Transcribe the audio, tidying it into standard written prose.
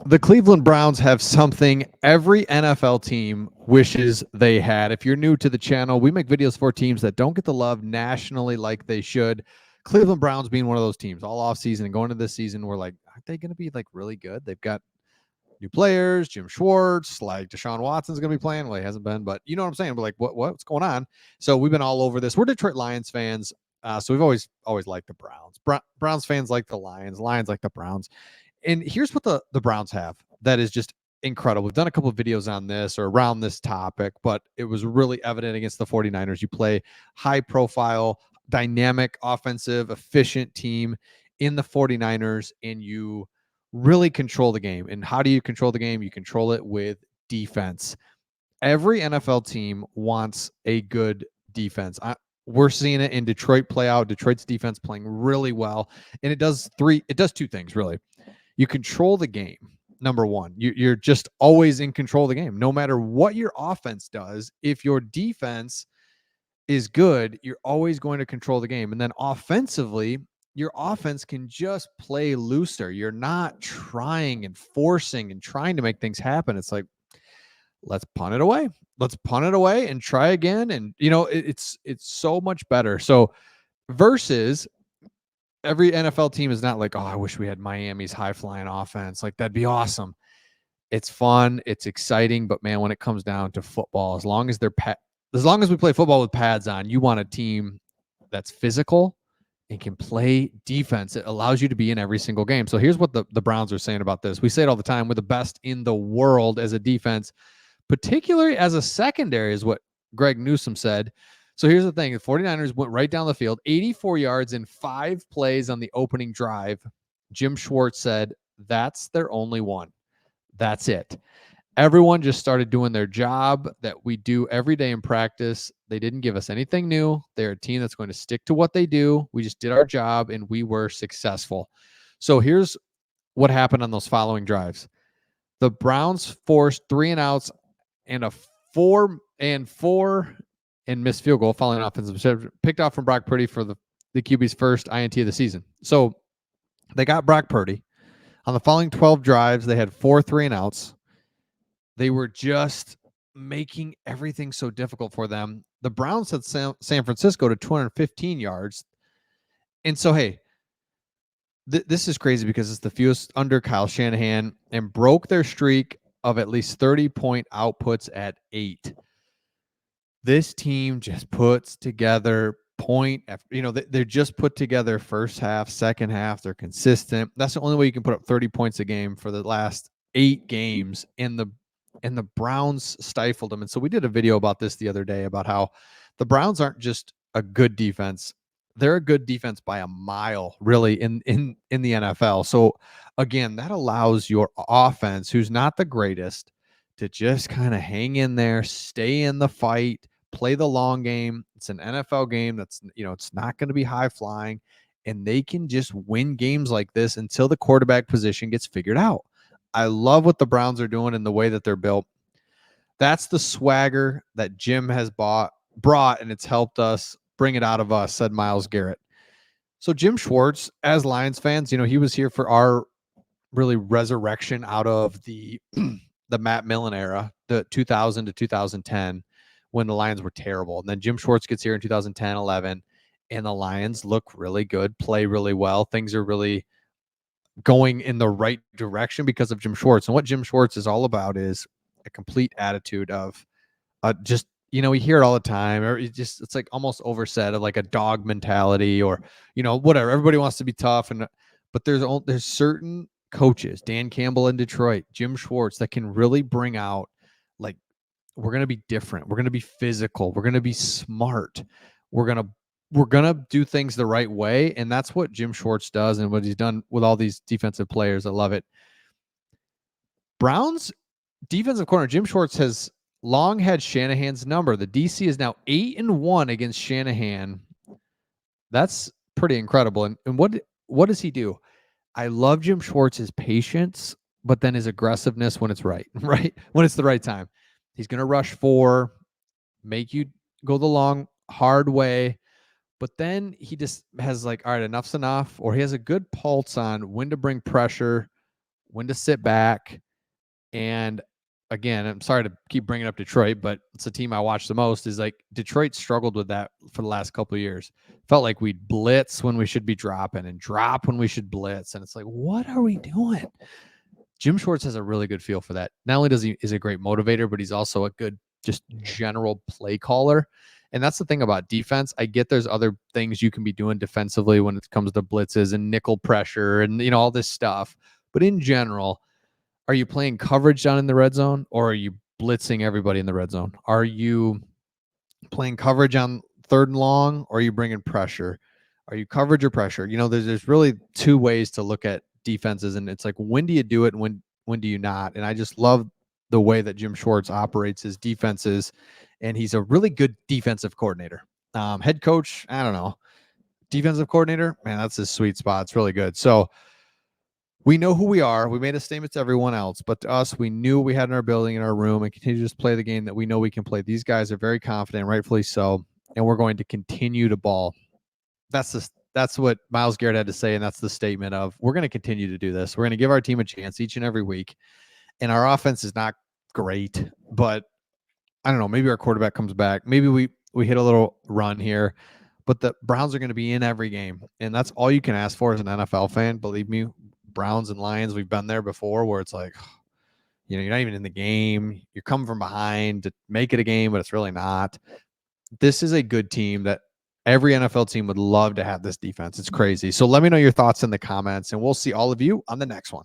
The Cleveland Browns have something every NFL team wishes they had. If you're new to the channel, we make videos for teams that don't get the love nationally like they should. Cleveland Browns being one of those teams all off season and going into this season, we're like, aren't they going to be like really good? They've got new players, Jim Schwartz, like Deshaun Watson's going to be playing. Well, he hasn't been, but you know what I'm saying? But like, what's going on? So we've been all over this. We're Detroit Lions fans. So we've always liked the Browns. Browns fans like the Lions. Lions like the Browns. And here's what the Browns have that is just incredible. We've done a couple of videos on this or around this topic, but it was really evident against the 49ers. You play high profile, dynamic, offensive, efficient team in the 49ers, and you really control the game. And how do you control the game? You control it with defense. Every NFL team wants a good defense. We're seeing it in Detroit play out. Detroit's defense playing really well. And it does two things really. You control the game. Number one, you're just always in control of the game. No matter what your offense does, if your defense is good, you're always going to control the game. And then offensively, your offense can just play looser. You're not trying and forcing and trying to make things happen. It's like, let's punt it away. Let's punt it away and try again. And it's so much better. So versus every NFL team is not like, oh, I wish we had Miami's high flying offense. Like that'd be awesome. It's fun, it's exciting, but man, when it comes down to football, as long as we play football with pads on, you want a team that's physical and can play defense. It allows you to be in every single game. So here's what the Browns are saying about this. We say it all the time. We're the best in the world as a defense, particularly as a secondary, is what Greg Newsome said. So here's the thing. The 49ers went right down the field, 84 yards in 5 plays on the opening drive. Jim Schwartz said, that's their only one. That's it. Everyone just started doing their job that we do every day in practice. They didn't give us anything new. They're a team that's going to stick to what they do. We just did our job and we were successful. So here's what happened on those following drives. The Browns forced 3 and outs and a 4 and missed field goal following offensive, picked off from Brock Purdy for the QB's first INT of the season. So they got Brock Purdy. On the following 12 drives, they had 4 3 and outs. They were just making everything so difficult for them. The Browns had San Francisco to 215 yards. And so, hey, this is crazy because it's the fewest under Kyle Shanahan and broke their streak of at least 30-point outputs at 8. This team just puts together point after, they're just put together first half, second half. They're consistent. That's the only way you can put up 30 points a game for the last 8 games. And the Browns stifled them. And so we did a video about this the other day about how the Browns aren't just a good defense. They're a good defense by a mile, really, in the NFL. So again, that allows your offense, who's not the greatest, to just kind of hang in there, stay in the fight, play the long game. It's an NFL game that's, it's not going to be high flying, and they can just win games like this until the quarterback position gets figured out. I love what the Browns are doing and the way that they're built. That's the swagger that Jim has brought, and it's helped us bring it out of us, said Myles Garrett. So Jim Schwartz, as Lions fans, he was here for our really resurrection out of the the Matt Millen era, the 2000 to 2010, when the Lions were terrible. And then Jim Schwartz gets here in 2010, 11, and the Lions look really good, play really well. Things are really going in the right direction because of Jim Schwartz. And what Jim Schwartz is all about is a complete attitude of just, we hear it all the time, or it's like almost oversaid of like a dog mentality or, whatever. Everybody wants to be tough. But there's certain coaches, Dan Campbell in Detroit, Jim Schwartz, that can really bring out, like, we're going to be different. We're going to be physical. We're going to be smart. We're going to do things the right way. And that's what Jim Schwartz does and what he's done with all these defensive players. I love it. Browns defensive corner Jim Schwartz has long had Shanahan's number. The DC is now 8-1 against Shanahan. That's pretty incredible. And what does he do? I love Jim Schwartz's patience, but then his aggressiveness when it's right? When it's the right time. He's going to rush 4, make you go the long, hard way. But then he just has like, all right, enough's enough. Or he has a good pulse on when to bring pressure, when to sit back. And again, I'm sorry to keep bringing up Detroit, but it's a team I watch the most. Is like Detroit struggled with that for the last couple of years. Felt like we'd blitz when we should be dropping and drop when we should blitz. And it's like, what are we doing? Jim Schwartz has a really good feel for that. Not only is a great motivator, but he's also a good just general play caller. And that's the thing about defense. I get there's other things you can be doing defensively when it comes to blitzes and nickel pressure and all this stuff. But in general, are you playing coverage down in the red zone, or are you blitzing everybody in the red zone? Are you playing coverage on 3rd and long, or are you bringing pressure? Are you coverage or pressure? There's really two ways to look at defenses, and it's like, when do you do it and when do you not? And I just love the way that Jim Schwartz operates his defenses, and he's a really good defensive coordinator. Head coach, I don't know. Defensive coordinator, man, that's his sweet spot. It's really good. So we know who we are. We made a statement to everyone else, but to us, we knew what we had in our building, in our room, and continue to just play the game that we know we can play. These guys are very confident, rightfully so, and we're going to continue to ball. That's what Myles Garrett had to say, and that's the statement of, we're going to continue to do this. We're going to give our team a chance each and every week, and our offense is not great, but I don't know, maybe our quarterback comes back. Maybe we hit a little run here, but the Browns are going to be in every game, and that's all you can ask for as an NFL fan. Believe me, Browns and Lions, we've been there before, where it's like, you're not even in the game. You're coming from behind to make it a game, but it's really not. This is a good team that every NFL team would love to have this defense. It's crazy. So let me know your thoughts in the comments, and we'll see all of you on the next one.